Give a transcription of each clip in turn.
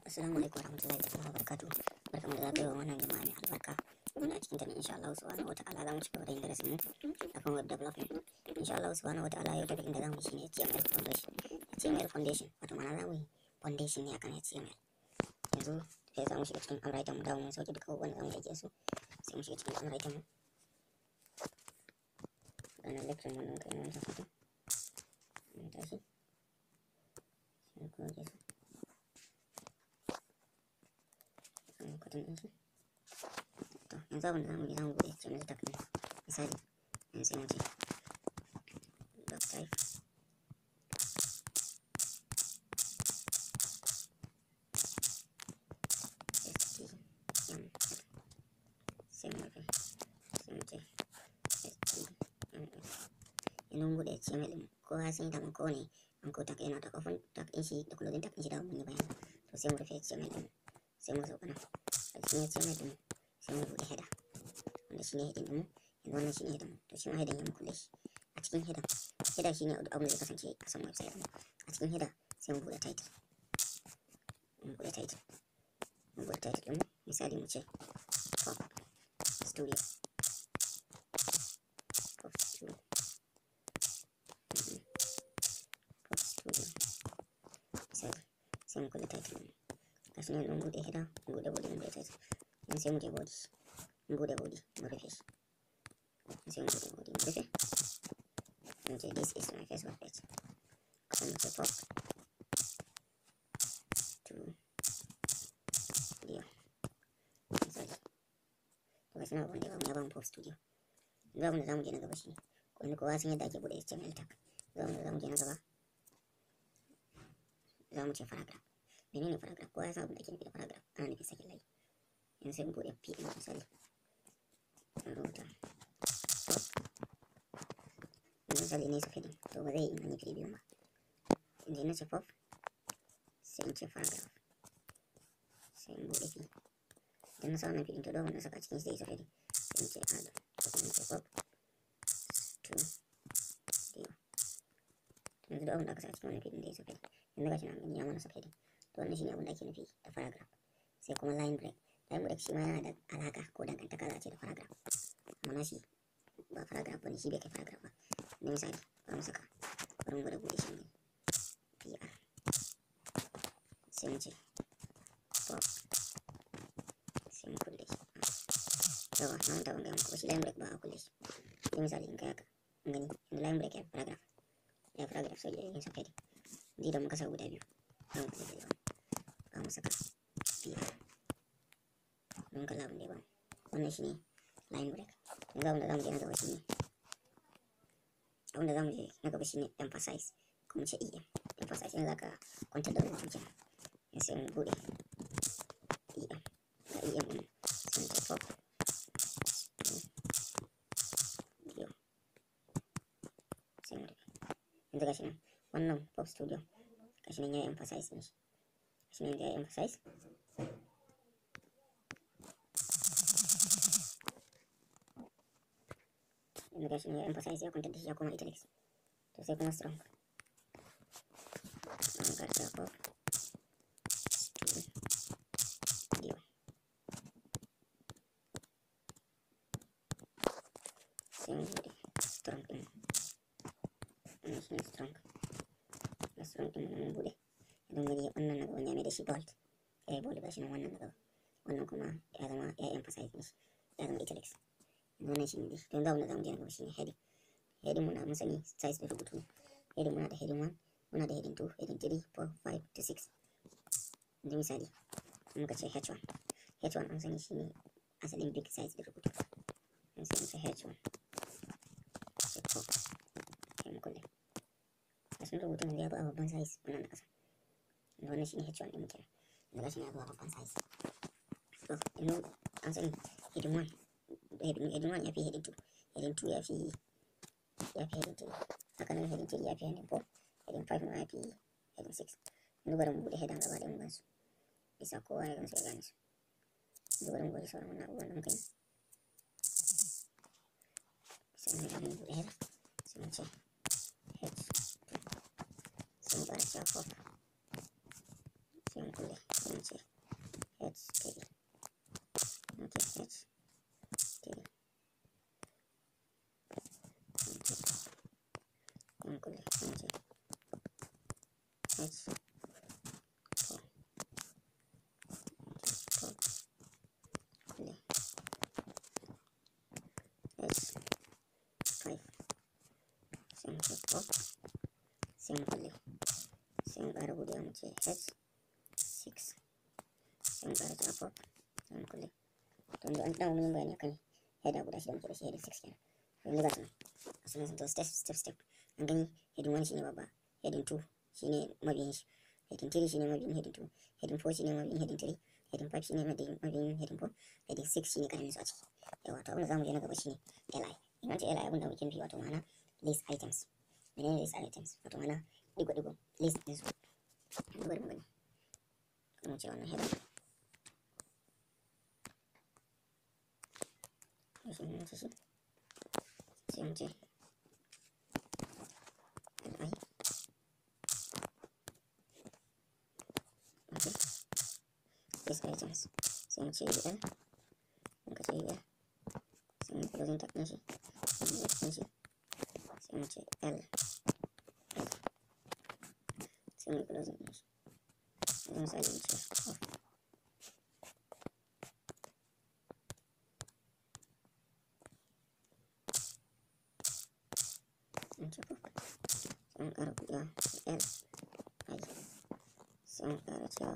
Assalamu alaikum warahmatullahi ta'ala wabarakatuh. Barkamu da zagayowa wannan jama'a mai albarka. Muna cikin ta ne insha Allah subhanahu wata'ala za mu ci gaba da yin darasin mu akan web development. Insha Allah subhanahu wata'ala yau topic da za mu yi shine HTML foundation. HTML foundation wato ma'ana za mu yi foundation ne akan HTML. Yanzu sai za mu shiga cikin Unwriter mu dawo mu sauke duka abubuwan da za mu yi su. Sai mu shiga cikin Unwriter mu. Wannan lecture mun kai mun ta fito. Mun tashi. Sai ku ga su. Cotton ɗin shi. To yanzu abin da za mu yi za mu buɗe HTML tag ɗin. Misali yanzu sai mu ce block type HTML sai mu rufe sai mu ce HTML. Yanzu mun buɗe HTML ɗin kowa sun yi daman kowane anko tag yana da open tag ɗin shi da closing tag ɗin shi da mun yi bayani. To sai mu rufe HTML ɗin sai mu zaɓa nan. A cikin HTML ɗin sai mu buɗe header wanda shine heading ɗin mu. Yanzu wannan shine header mu. To shi ma header ya mu kulle shi. A cikin header shine abin da zai kasance a saman website ɗin. A cikin header sai mu buɗe title. Mu buɗe title ɗin mu. Misali mu ce pop studio. Pop studio. Misali sai mu kulle title ɗin mu. Gashi nan mun buɗe header, mun buɗe body, mun buɗe title. Yanzu sai mu je body. Mun buɗe body, mu rufe shi. Sai mu buɗe body, mu rufe. Mu ce this is my first web page. Sai mu ce pop studio. Misali. To gashi nan abin da ya ba mu pop studio. Yanzu abin da za mu je na gaba shi. Wani kowa sun yadda ake buɗe HTML tag. Yanzu abin da za mu je na gaba. Za mu ce paragraph. Menene paragraph? Kowa ya san abin da ake nufi da paragraph. Ana nufin sakin layi. Yanzu sai mu buɗe PM misali. An rubuta pop. Yanzu misali ne su heading. To ba zai yi in yi preview ba. Yanzu na ce pop. Sai in ce paragraph. Sai in buɗe P. Idan na sa wannan P to da wannan saka cikin shi zai su heading. Sai in ce add. To kuma in ce pop. Yanzu da abin da aka sa cikin wannan P zai su heading. Yanzu gashi nan ya mana su heading. To wannan shine abin da ake nufi da paragraph. Sai kuma line break. Line break shi ma yana da alaka ko dangantaka za a ce da paragraph. Amma shi ba paragraph bane, shi bai kai paragraph ba. Na misali za mu saka bari mu buɗe shi ne PR. Sai mu ce pop. Sai mu kulle shi. Yawa na wanta ban gaya muku ba shi line break ba a kulle shi. Na misali in kai haka in gani in line break ya paragraph. Ya paragraph sai ya yi subheading. Ni da muka sa guda biyu. Za mu kulle ba mu saka PR. Mun kalla abin da ya bamu. Wannan shine line break. Yanzu abin da zamu je na gaba shine emphasize kuma ce EM. Emphasize in zaka kwantar da rubutu kenan. Yanzu sai mu buɗe EM. Ga EM ɗin sai mu ce pop studio. Sai mu rufe. Yanzu gashi nan wannan pop studio gashi nan ya yi emphasize ne shi. Gashi nan ya yi emphasize. Yanzu gashi ne ya emphasize ya kwantar da shi ya koma italics. To sai kuma strong. An karta pop studio. Sai mu buɗe strong ɗin. Wannan shi ne strong. Na strong ɗin mun buɗe. Idan gani wannan na gaban ya mai da shi bold. Ya yi bold gashi nan wannan na gaba. Wannan kuma ya zama ya emphasize ne shi. Ya zama italics. Wannan shi ne dai. Don za mu je na gaba shi ne heading. Heading muna mun sani size da rubutu. Heading muna da heading 1, muna da heading 2, heading 3, 4, 5 to 6. Yanzu misali muka ce H1. H1 an sani shi ne asalin big size da rubutu. Yanzu sai mu ce H1. Sai pop. Sai mu kulle. Asalin rubutun ya ba a babban size wannan da ƙasa. Yanzu wannan shi ne H1 ɗin muke. Yanzu gashi ya ba a babban size. To yanzu an sani heading 1. Heading 1 ya fi heading 2. Heading 2 ya fi heading 3. Haka nan heading 3 ya fi heading 4. Heading 5 ma ya fi heading 6. Yanzu bari mu buɗe header gaba ɗaya mu gansu. Bisa kowa ya gansu ya gane su. Yanzu bari mu buɗe sauran wannan abubuwan da muka yi. Sai mu buɗe header. Sai mu ce H2. Sai mu fara cewa pop. sai mu kulle sai mu ce h3 okay h3 sai mu kulle sai mu ce h4 kulle h5 sai mu ce pop sai mu kulle sai mu ƙara buɗewa mu ce h6 sai mu ƙara cewa pop sai mu kulle to yanzu an ɗawo mun bayani akan header guda shida muke da shi heading 6 kenan yanzu ga sunan sun to step an gani heading 1 shine babba, heading 2 shine mabiyin shi, heading 3 shine mabiyin heading 2, heading 4 shine mabiyin heading 3, heading 5 shine mabiyin heading 4, heading 6 shine karamin su a ciki. Yawa to abin da zamu je na gaba shine li. In an ce li abin da muke nufi wato ma'ana list items. Menene list items? Wato ma'ana digo list din su. Bari mu gani. Mu ce wannan header. Sai mu ce li. Okay. List items. Sai mu ce ul. Muka ce ul. Sai mu closing tag din shi. Sai mu ce l. Sai mu closing din shi. Sai misali mu ce off. Sai mu ƙara buɗewa l i. Sai mu ƙara cewa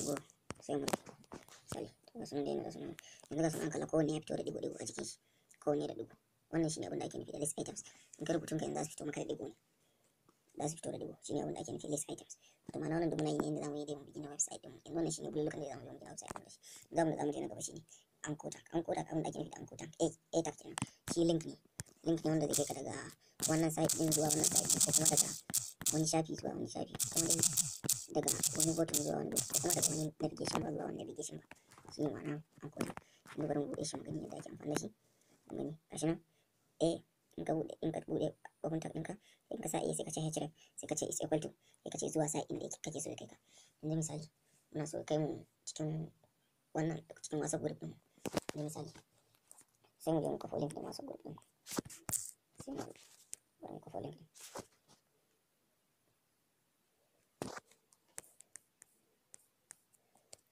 go. Sai mu rufe. Misali to ga sunan dai yanzu ga sunan kala kowanne ya fito da digo a jikin shi, kowanne da digo. Wannan shine abin da ake nufi da list items. In ka rubutun ka yanzu za su fito maka da digo ne, za su fito da digo, shine abin da ake nufi list items. Wato ma'ana wannan duk muna yi ne inda zamu yi dai mu gina website din mu. Yanzu wannan shine bululukan da zamu yi mu gina website din da shi. Zamu je na gaba shine anchor tag abin da ake nufi da anchor tag a tag kenan. Shi link ne wanda zai kai ka daga wannan site din zuwa wannan site din, ko kuma daga wani shafi zuwa wani shafi, kuma daga wani button zuwa wani button, ko kuma daga wani navigation bar zuwa wani navigation bar. Shi ne ma'ana anchor tag. Yanzu bari mu buɗe shi mu gani yadda ake amfani da shi. Mu gani gashi nan in ka buɗe open tag ɗinka, in ka sa sai ka ce href, sai ka ce is equal to, sai ka ce zuwa site inda kake so ya kai ka. Yanzu misali muna so kai mu cikin wannan cikin WhatsApp group ɗin. Yanzu misali sai mu je mu kafa link ɗin WhatsApp group ɗin. Sai mu bari mu kafa link ɗin.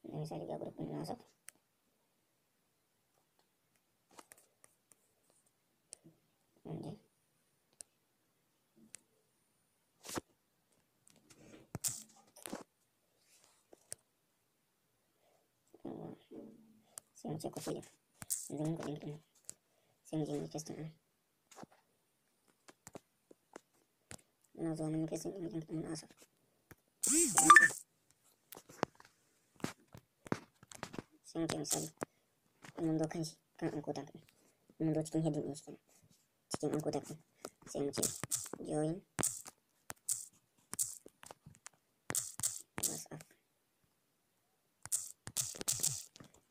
Yanzu misali ga group ɗin na WhatsApp. Sai mu ce copy link. Yanzu mun ga link ɗin. Sai mu je mu paste ɗin. Muna zuwa mun paste ɗin link ɗin na WhatsApp. Sai mu ce misali mun zo kan shi kan anchor tag ɗin. Mun zo cikin heading ɗin shi kenan. Cikin anchor tag ɗin. Sai mu ce join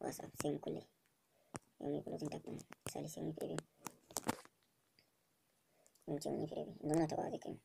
WhatsApp sai mu kulle. Sai mu yi closing tag ɗin. Misali sai mu yi preview. Mu ce mu yi preview. Yanzu muna taɓawa zai kai mu.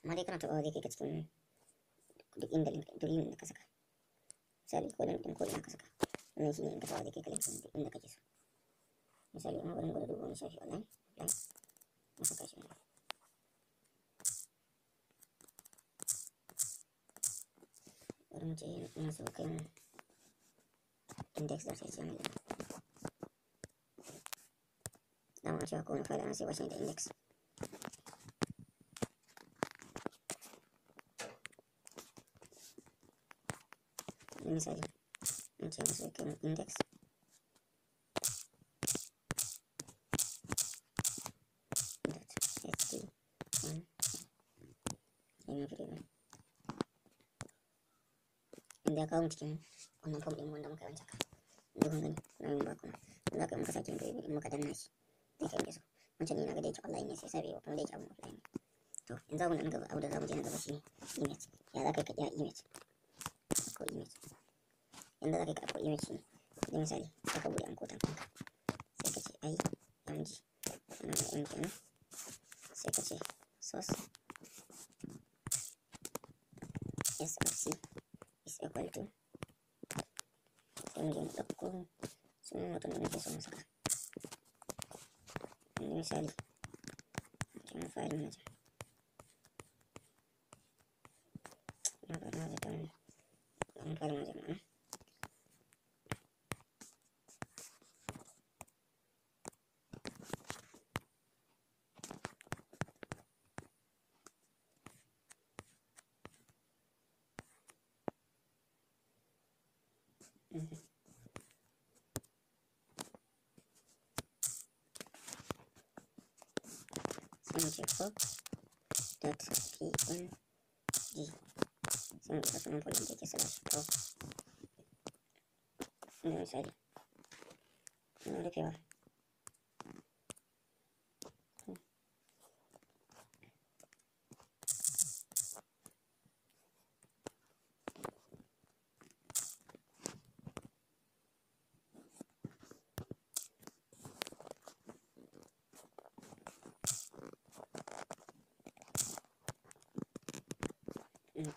Amma dai kana taɓawa zai kai ka cikin duk inda link da ka saka. Misali ko link ɗin ko ina ka saka. Wannan shine in ka taɓa zai kai ka link ɗin duk inda kake so. Misali amma bari mu gwada duba wani shafi online. Na saka shi. Bari mu ce ina so kai mu index.html. Dama a cewa kowane file ana sai washe da index. Misali in ce masu kai mu index. .html. inda ya kawo mu cikin wannan form ɗin wanda muka yi wancan ka kun gani na yin ba kuma in za ka yi muka sake in muka danna shi zai kai so wancan ne na ga da yake online ne sai sabe wa kuma da yake abin offline to in za mu nan gaba abu da za mu je na gaba shi image ya za ka yi ka kira image ko image yanda za ka yi ka ko image ne da misali za ka buɗe ankotan kanka sai ka ce ai mg ana da m kenan sai ka ce source src is equal to sai mu je mu ɗauko sunan hoton da nake so mu saka yanzu misali kenan file manager na ba na zata wani ɗan file manager ma'ana sai dot png sai mu ɗauka sunan folder da yake slash pro inda misali na rufewa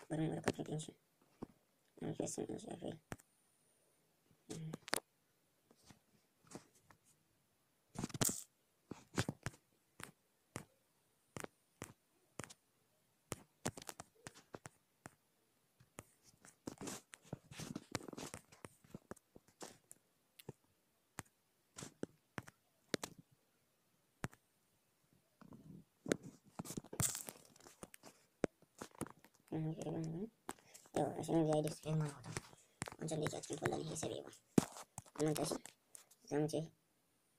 bari mu rika ɗin shi na fesin ɗin shi a fil yau ashirin da ya yi display mana hoton wancan da yake a cikin folder ne sai sabe ba amma tashi za mu ce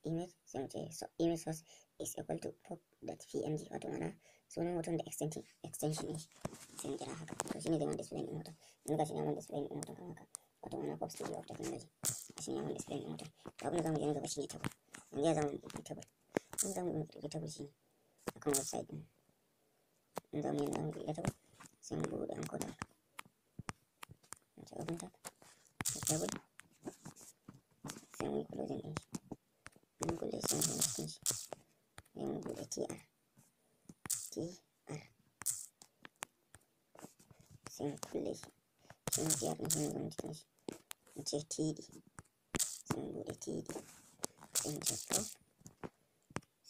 image sai mu ce image source is equal to pop.png wato mana sunan hoton da extension ne sai mu kira haka to shine zai mana display ɗin hoton in ga shi ne mana display ɗin hoton kan haka wato mana pop studio of technology shi ne mana display ɗin hoton to abin da za mu je na gaba shi ne table yanzu ya zama ɗauki table in za mu ɗauki table shi ne akan website ɗin in za mu yi ɗauki table sai mu buɗe encoder open tab table sai mu yi closing ɗin shi mun kulle sai mu shiga cikin shi sai mu buɗe tr sai mu kulle shi shi ma tr ɗin sai mu zama cikin shi mu ce td sai mu buɗe td sai mu ce pro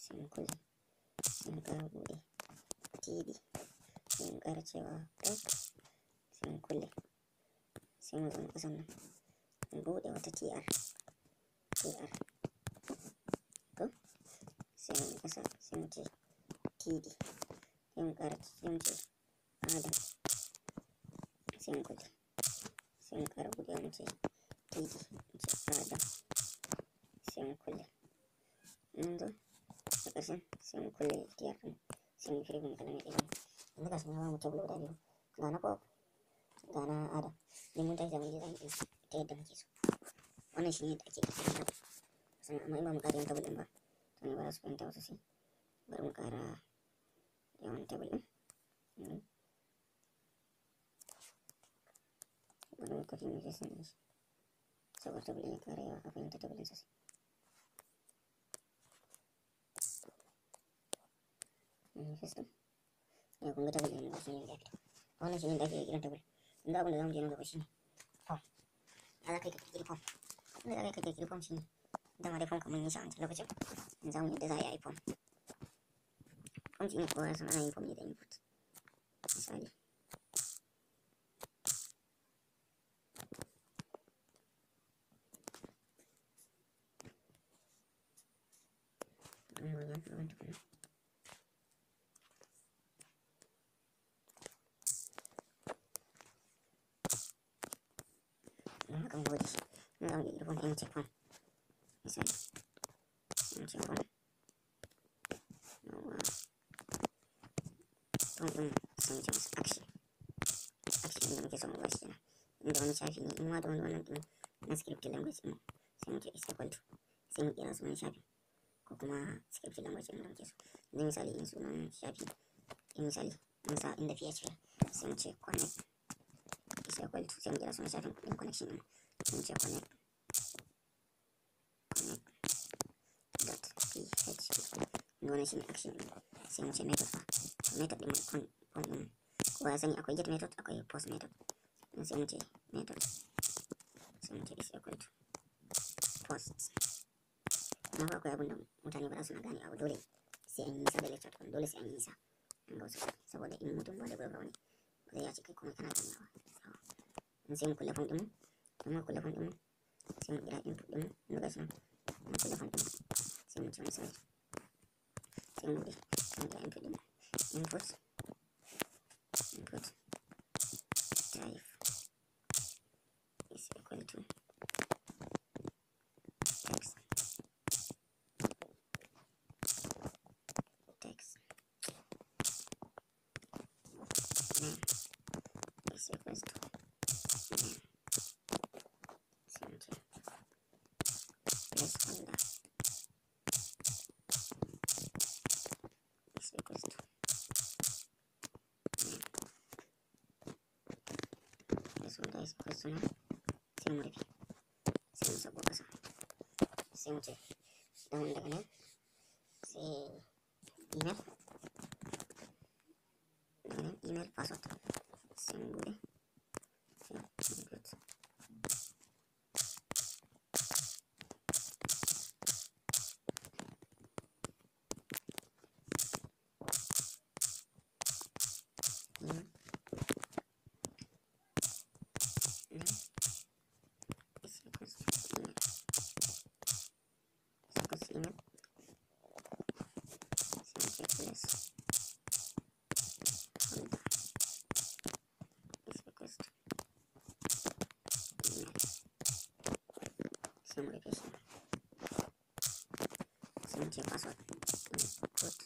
sai mu kulle sai mu ƙara buɗe td sai mu ƙara cewa pro sai mu kulle sai mu zama ƙasan nan mu buɗe wata tr ko sai mu ƙasa sai mu ce td sai mu ƙara sai mu ce adam sai mu kulle sai mu ƙara buɗe mu ce td mu ce adam sai mu kulle mun zo a ƙarshen sai mu kulle tr ɗin sai mu kirgin kalmar idan yanzu ga shi na ba mu table guda biyu ga na pop ga na adam ne mun tashi zamu je zamu yi ta yadda muke so wannan shi ne yadda ake kirkirar table sannan amma in ba mu ƙara yin table ɗin ba to ne ba za su fahimta wasu sai bari mu ƙara yawan table ɗin bari mu copy mu paste ɗin shi saboda table ɗin ya ƙara yawa a fahimta table ɗin sosai paste ɗin ya kun ga table ɗin da shi ne da ya fito wannan shi ne da ake kirkirar table yanzu abin da za mu je na gaba shi ne form ya za ka yi ka kirkiri form abin da za ka yi ka kirkiri form shi ne dama dai form kamar yin shi a wancan lokacin yanzu za mu yadda za a yi form form shi ne kowa ya san ana yin form ne da input misali akan gode shi na za mu ƙirƙiri form ɗin ce form misali in ce form yawa form ɗin sai mu ce masa action inda muke son mu ba shi kenan inda wani shafi ne in ma da wani wannan din na scripting language din sai mu ce is equal to sai mu kira sunan shafi ko kuma scripting language din da muke so. Yanzu misali in sunan shafi in misali mun sa inda PHP sai mu ce connect is equal to sai mu kira sunan shafin din connection din sai mu ce connect dot php wannan shine action din sai mu ce method method din on din kowa ya sani akwai get method akwai post method sai mu ce method sai mu ce is equal to post. Amma ba akwai abin da mutane ba za su na gane abu dole sai an yi nisa da lecture tukun dole sai an yi nisa an ga wasu saboda in mutum ba da gurba ne ba zai ya ce kai kuma kana ganewa in sai mu kulle font din mu sai mu kulle font din mu sai mu kira input din mu ga shi mu kulle font din mu sai mu ce mu sai mu kira input din mu input type is equal to text name is equals to name placeholder is equals to name placeholder is equals to name sai mu rufe sai mu sabo kasa sai mu ce down daga nan sai email email password sai mu bude sai input sai mu rufe shi sai mu ce password input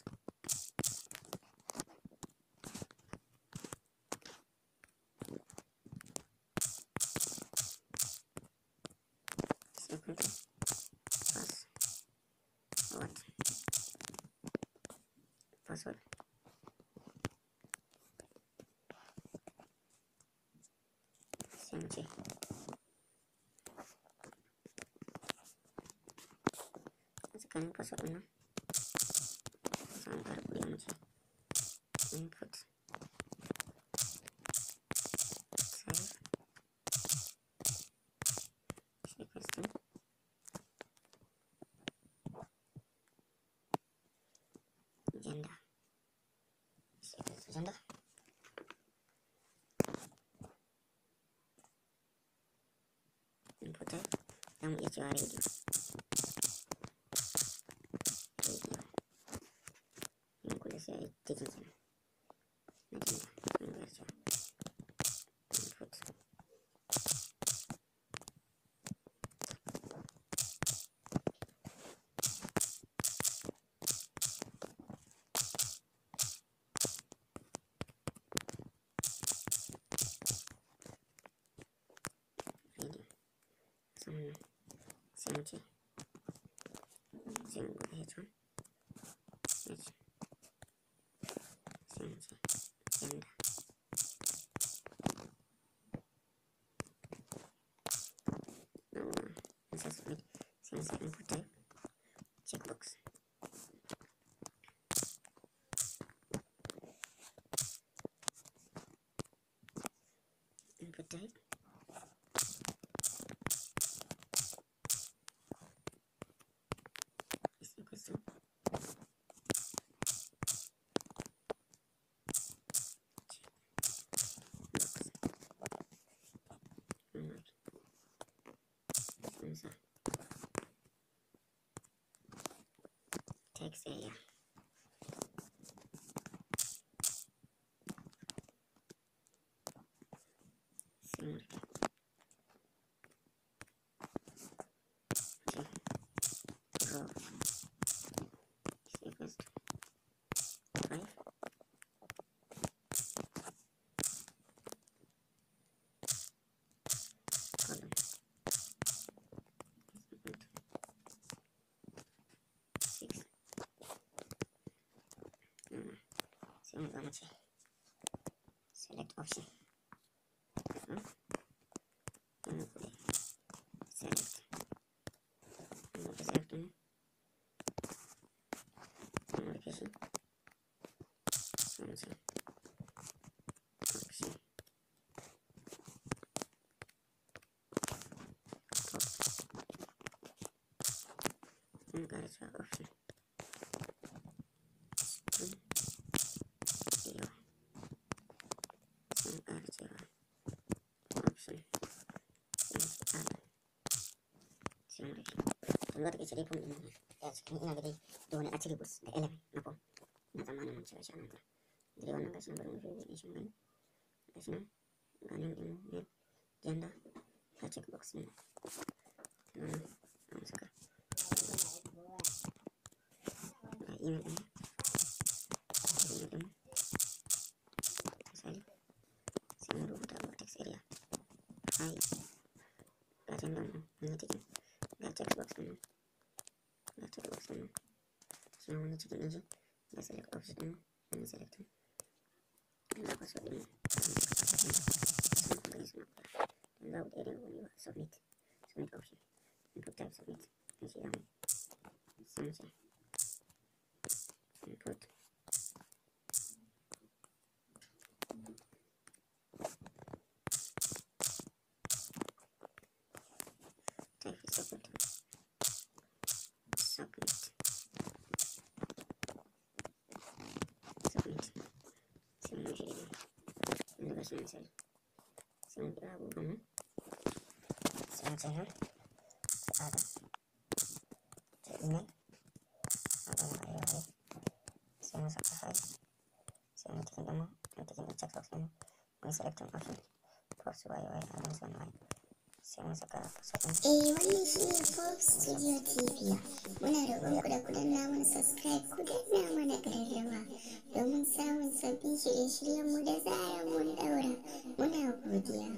sai kun ce password sai mu ce tsakanin password ɗin nan sai mu ƙara kuɗi mu ce input save sai question gender sai gender input type za mu iya cewa radio sai a yi taking kenan na gender sai mu iya cewa input radio sannan sai mu ce sai mu buɗe h1 h sai mu ce gender sai submit sai mu sa input type checkbox input type is equals to text area sai row is equals to 5 sai sai mu zo mu ce select option. Mu buɗe select. Mu buɗe select ɗin. Mu rufe shi. Sai mu ce option. Mun ƙara cewa option. Video. Mun ƙara cewa option. Sai mu rufe. To za ta kai dai form ɗin ya cikin ina ga dai da wani attributes da element na form. Ina tsammanin mun cire shi a nan gurin. Dai wannan gashi nan bari mu rufe buɗe shi mu gani. Gashi nan ga name ɗin mail, gender, ga checkbox ɗin nan. Wannan za mu saka. Ga email ɗin. Email ɗin. Misali sai mu rubuta a text area. Hi. Ga gender ɗin mun yi ticking. Ga checkbox ɗin nan. Ga checkbox ɗin nan. Shi ma mun yi ticking ɗin shi. Ga select option ɗin nan. Mun yi selecting. Ga password ɗin nan. Za ku ɗaya wani ba submit option input type submit in shi zamu sai mu ce input type is equal to submit sai mu shi inda gashi nan sai mu kira abubuwan nan sai mu ce nan sai ada sai email ada na ayyuka sai mu saka hi sai mu tikin ɗin mu tikin ɗin checkbox ɗin mu selecting option post y a nan sai y sai mu saka password ɗin. Wannan shi ne Pop Studio TV. Muna roƙon ku da ku danna mana subscribe, ku danna mana ƙararrawa domin samun sabbin shirye-shiryenmu da zarar mun ɗaura. Muna godiya.